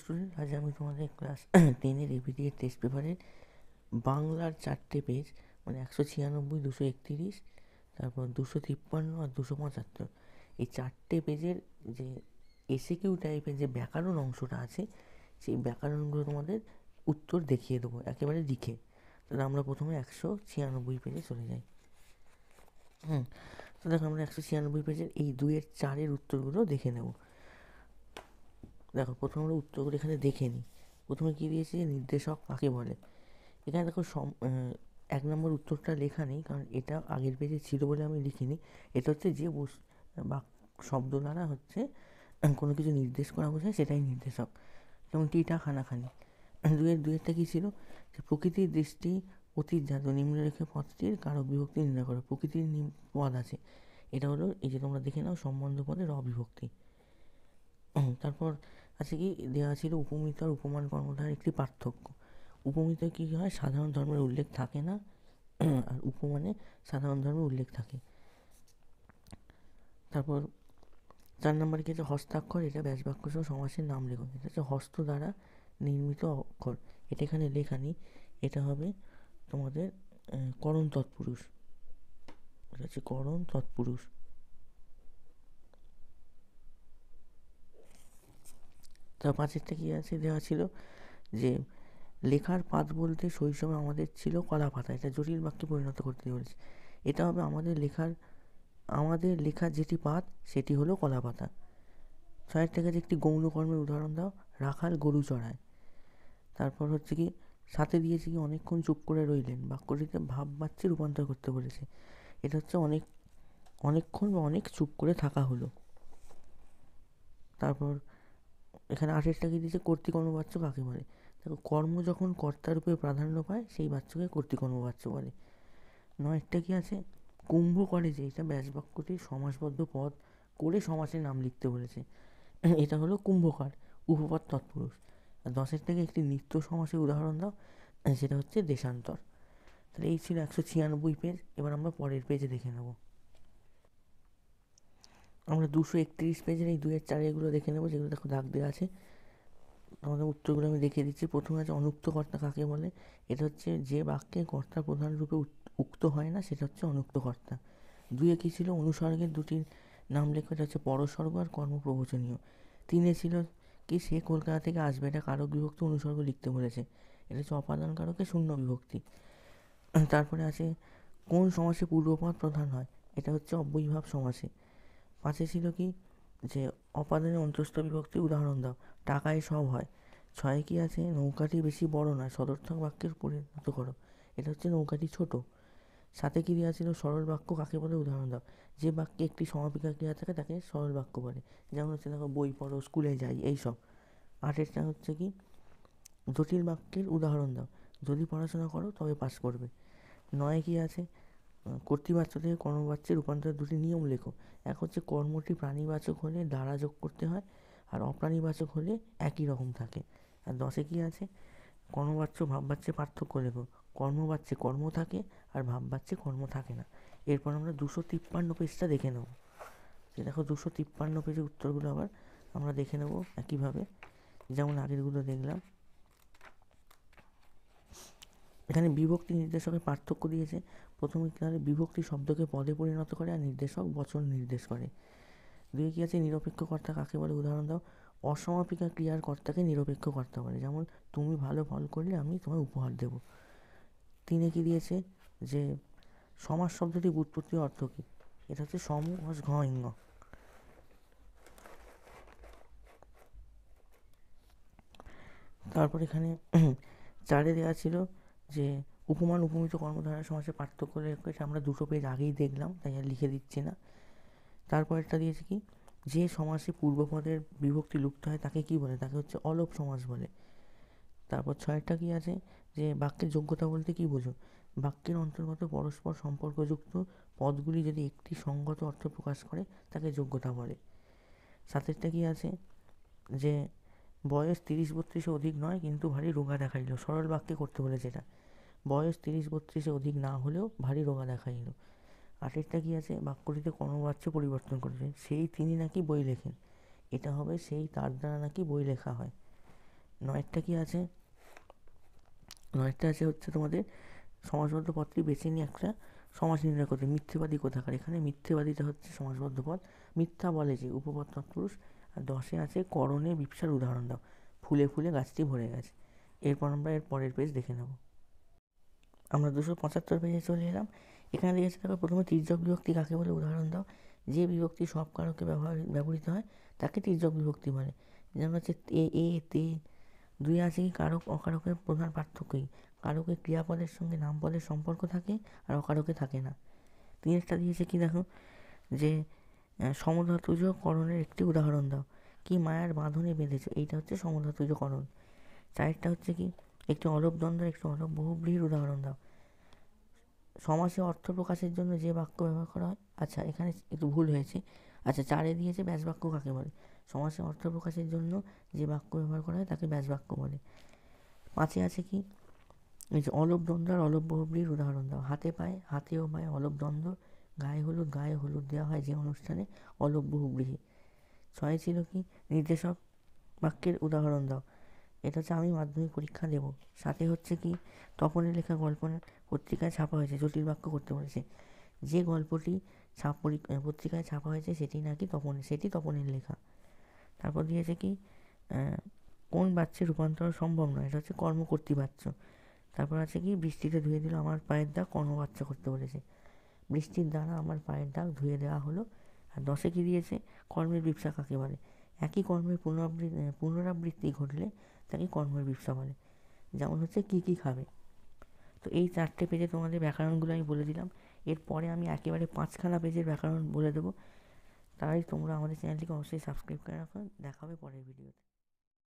Student, আজ আমি তোমাদের ক্লাস 10-এর এবিটিএর টেস্ট পেপারের বাংলার 4টে পেজ, মানে 196, 231, তারপর 253 আর 275, এই 4টে পেজের যে এসিকিউ টাইপের যে ব্যাকরণ অংশটা আছে, সেই ব্যাকরণগুলো তোমাদের উত্তর দেখিয়ে দেবো একেবারে লিখে। তাহলে আমরা প্রথমে 196 পেজে চলে যাই। তো দেখো, আমরা 196 পেজের এই 2-4 উত্তরগুলো দেখে নেব। দেখো, প্রথমে আমরা উত্তরগুলো এখানে দেখে নিই। প্রথমে কী দিয়েছে, নির্দেশক কাকে বলে। এখানে দেখো 1 নম্বর উত্তরটা লেখা নেই, কারণ এটা আগের পেজে ছিল বলে আমি লিখিনি। এটা হচ্ছে যে বা শব্দ দ্বারা হচ্ছে কোনো কিছু নির্দেশ করা বোঝায়, সেটাই নির্দেশক। যেমন টিটা খানাখানি। দুয়েরটা কী ছিল, যে প্রকৃতির দৃষ্টি অতীতজাত নিম্নরেখে পদটির কারক বিভক্তি নির্ণয় করো। প্রকৃতির পদ আছে, এটা হলো এই যে তোমরা দেখে নাও সম্বন্ধ পদের অবিভক্তি। তারপর আছে কি দেওয়া ছিল, উপমিত আর উপমান কর্মধারার একটি পার্থক্য। উপমিত কী হয়, সাধারণ ধর্মের উল্লেখ থাকে না, আর উপমানে সাধারণ ধর্মের উল্লেখ থাকে। তারপর 4 নম্বরে কি আছে, হস্তাক্ষর, এটা ব্যাসবাক্য সহ সমাসের নাম লেখো। এটা হচ্ছে হস্ত দ্বারা নির্মিত অক্ষর, এটা এখানে লেখা নেই, এটা হবে তোমাদের করণ তৎপুরুষ। এটা হচ্ছে করণ তৎপুরুষ। তার 5-এরটা কী আছে দেওয়া ছিল, যে লেখার পাত বলতে শৈশবে আমাদের ছিল কলা পাতা, এটা জটিল বাক্যে পরিণত করতে বলেছে। এটা হবে আমাদের লেখার যেটি পাত সেটি হলো কলা পাতা। 6-এর কাছে একটি গৌণ কর্মের উদাহরণ দাও, রাখাল গরু চড়ায়। তারপর হচ্ছে কি, সাথে দিয়েছে কি, অনেকক্ষণ চুপ করে রইলেন, বাক্যটিতে ভাব বাচ্চে রূপান্তর করতে বলেছে। এটা হচ্ছে অনেকক্ষণ বা অনেক চুপ করে থাকা হলো। তারপর এখানে 8-এরটা কি দিয়েছে, কর্তৃকর্মবাচ্য কাকে বলে। দেখো, কর্ম যখন কর্তারূপে প্রাধান্য পায় সেই বাচ্চকে কর্তৃকর্মবাচ্য বলে। 9-এরটা কি আছে, কুম্ভ করে, যে এটা ব্যাসবাক্যটির সমাসবদ্ধ পদ করে সমাসের নাম লিখতে বলেছে, এটা হলো কুম্ভকার, উপপদ তৎপুরুষ। আর 10-এরটাকে একটি নিত্য সমাসের উদাহরণ দাও, সেটা হচ্ছে দেশান্তর। তাহলে এই ছিল 196 পেজ। এবার আমরা পরের পেজে দেখে নেব। আমরা 231 পেজের এই 2-4 এগুলো দেখে নেবো, যেগুলো দেখো দাগ দেওয়া আছে। আমাদের উত্তরগুলো আমি দেখিয়ে দিচ্ছি। প্রথমে আছে অনুক্ত কর্তা কাকে বলে। এটা হচ্ছে যে বাক্যে কর্তা প্রধান রূপে উক্ত হয় না, সেটা হচ্ছে অনুক্ত কর্তা। 2-এ কী ছিল, অনুসর্গের দুটির নাম লেখা, এটা হচ্ছে পরসর্গ আর কর্মপ্রবচনীয়। 3-এ ছিল কি, সে কলকাতা থেকে আসবে, এটা কারক বিভক্তি অনুসর্গ লিখতে বলেছে, এটা হচ্ছে অপাদান কারকে শূন্য বিভক্তি। তারপরে আছে কোন সমাসে পূর্বপদ প্রধান হয়, এটা হচ্ছে অব্যয়ীভাব সমাসে। 5-এ ছিল কি, যে অপাদানে অন্তস্থ বিভক্তি উদাহরণ দাও, টাকায় সব হয়। 6-এ কি আছে, নৌকাটি বেশি বড় নয়, সদর্থক বাক্যের পরিণত করো, এটা হচ্ছে নৌকাটি ছোট। 7-এ কি দেওয়া ছিল, সরল বাক্য কাকে বলে উদাহরণ দাও। যে বাক্যে একটি সমাপিকা ক্রিয়া থাকে তাকে সরল বাক্য বলে, যেমন হচ্ছে দেখো, বই পড়ো, স্কুলে যাই, এইসব। 8-এরটা হচ্ছে কি, জটিল বাক্যের উদাহরণ দাও, যদি পড়াশোনা করো তবে পাস করবে। 9-এ কি আছে, কর্তৃবাচ্য থেকে কর্মবাচ্যে রূপান্তরের দুটি নিয়ম লেখো। এক হচ্ছে কর্মটি প্রাণীবাচক হলে দ্বারা যোগ করতে হয়, আর অপ্রাণীবাচক হলে একই রকম থাকে। আর 10-এ কি আছে, কর্মবাচ্য ভাববাচ্যে পার্থক্য লেখো। কর্মবাচ্যে কর্ম থাকে আর ভাববাচ্যে কর্ম থাকে না। এরপর আমরা 253 পেজটা দেখে নেব। যে দেখো, 253 পেজের উত্তরগুলো আবার আমরা দেখে নেব একইভাবে, যেমন আগেরগুলো দেখলাম। এখানে বিভক্তি নির্দেশকের পার্থক্য দিয়েছে। প্রথমে তাহলে বিভক্তি শব্দকে পদে পরিণত করে, আর নির্দেশক বচন নির্দেশ করে। 2-এ কি আছে, নিরপেক্ষ কর্তা কাকে বলে উদাহরণ দাও। অসমাপিকা ক্রিয়ার কর্তাকে নিরপেক্ষ কর্তা বলে, যেমন তুমি ভালো ফল করলে আমি তোমায় উপহার দেব। 3-এ কি দিয়েছে, যে সমাস শব্দটির ব্যুৎপত্তি অর্থ কী, এটা হচ্ছে সম ঘ ইঙ্গ। তারপর এখানে 4-এ দেওয়া ছিল, যে উপমান উপমিত কর্মধারয় সমাসের পার্থক্য লেখো, এটা আমরা 2 পেজ আগেই দেখলাম, তাই আর লিখে দিচ্ছি না। তারপর একটা দিয়েছে কি, যে সমাসে পূর্বপদের বিভক্তি লুপ্ত হয় তাকে কি বলে, তাকে হচ্ছে অলোপ সমাস বলে। তারপর 6-টা কি আছে, যে বাক্যের যোগ্যতা বলতে কি বোঝো। বাক্যের অন্তর্গত পরস্পর সম্পর্কযুক্ত পদগুলি যদি একটি সঙ্গত অর্থ প্রকাশ করে তাকে যোগ্যতা বলে। 7-এরটা কি আছে, যে বয়স 30-32 অধিক নয় কিন্তু ভারী রোগা দেখাইল, সরল বাক্যে করতে বলেছে এটা। বয়স 30-32 অধিক না হলেও ভারী রোগা দেখাইল। 8-এরটা কি আছে, বাক্যটিতে কর্মবাচ্য পরিবর্তন করেছে, সেই তিনি নাকি বই লেখেন, এটা হবে সেই তার দ্বারা নাকি বই লেখা হয়। নয়েরটা কি আছে, নয়েরটা আছে হচ্ছে তোমাদের সমাসবদ্ধ পদটি বেছে নিয়ে একটা সমাস নির্ণয় করতে। মিথ্যেবাদী কোথাকার, এখানে মিথ্যেবাদীটা হচ্ছে সমাসবদ্ধ পদ। মিথ্যা বলে যে উপপদ তৎপুরুষ। আর 10-এ আছে করণে বিপসার উদাহরণ দাও। ফুলে ফুলে গাছটি ভরে গেছে। এরপর আমরা এর পরের পেজ দেখে নেব। আমরা 275 পেজে চলে এলাম। এখানে দিয়েছে দেখো প্রথমে তির্যক বিভক্তি কাকে বলে উদাহরণ দাও। যে বিভক্তি সব কারকে ব্যবহৃত হয় তাকে তির্যক বিভক্তি বলে। যেমন হচ্ছে এ তে। 2 আছে কি কারক অকারকের প্রধান পার্থক্য কী। কারকে ক্রিয়াপদের সঙ্গে নামপদের সম্পর্ক থাকে আর অকারকে থাকে না। 3-টা দিয়েছে কি দেখো, যে সমধাতুজ করণের একটি উদাহরণ দাও। কি মায়ার বাঁধনে বেঁধেছ, এইটা হচ্ছে সমধাতুজ করণ। 4-টা হচ্ছে কি একটি অলপ দ্বন্দ্ব একটি অলপ বহুব্রীহির উদাহরণ দাও। সমাসে অর্থ প্রকাশের জন্য যে বাক্য ব্যবহার করা হয়, আচ্ছা এখানে একটু ভুল হয়েছে। আচ্ছা 4-এ দিয়েছে ব্যাস বাক্য কাকে বলে। সমাসে অর্থ প্রকাশের জন্য যে বাক্য ব্যবহার করা হয় তাকে ব্যাস বাক্য বলে। 5-এ আছে কি, এই যে অলপ দ্বন্দ্ব আর অলপ বহুব্রীহির উদাহরণ দাও। হাতে পায়ে, হাতে ও পায়ে অলপ দ্বন্দ্ব। গায়ে হলুদ দেওয়া হয় যে অনুষ্ঠানে, অলপ বহুব্রীহি। 6-এ ছিল কি নির্দেশক বাক্যের উদাহরণ দাও। এটা হচ্ছে আমি মাধ্যমিক পরীক্ষা দেব। 7-এ হচ্ছে কি তপনের লেখা গল্প পত্রিকায় ছাপা হয়েছে, জটিল বাক্য করতে বলেছে। যে গল্পটি পত্রিকায় ছাপা হয়েছে সেটি তপনের লেখা। তারপর দিয়েছে কি কোন বাচ্চের রূপান্তর সম্ভব নয়, এটা হচ্ছে কর্মকর্তৃ বাচ্য। তারপর আছে কি বৃষ্টিতে ধুয়ে দিল আমার পায়ের দাগ, কর্মবাচ্য করতে বলেছে। বৃষ্টির দ্বারা আমার পায়ের দাগ ধুয়ে দেওয়া হলো। আর 10-এ কি দিয়েছে, কর্মের বিপসা কাকে বলে। একই কর্মের পুনরাবৃত্তি ঘটলে তাকে কর্মের বিপসা বলে। যেমন হচ্ছে কী খাবে। তো এই 4টে পেজে তোমাদের ব্যাকরণগুলো আমি বলে দিলাম। এরপরে আমি একেবারে 5খানা পেজের ব্যাকরণ বলে দেবো। তাই তোমরা আমাদের চ্যানেলটিকে অবশ্যই সাবস্ক্রাইব করে রাখো। দেখা হবে পরের ভিডিওতে।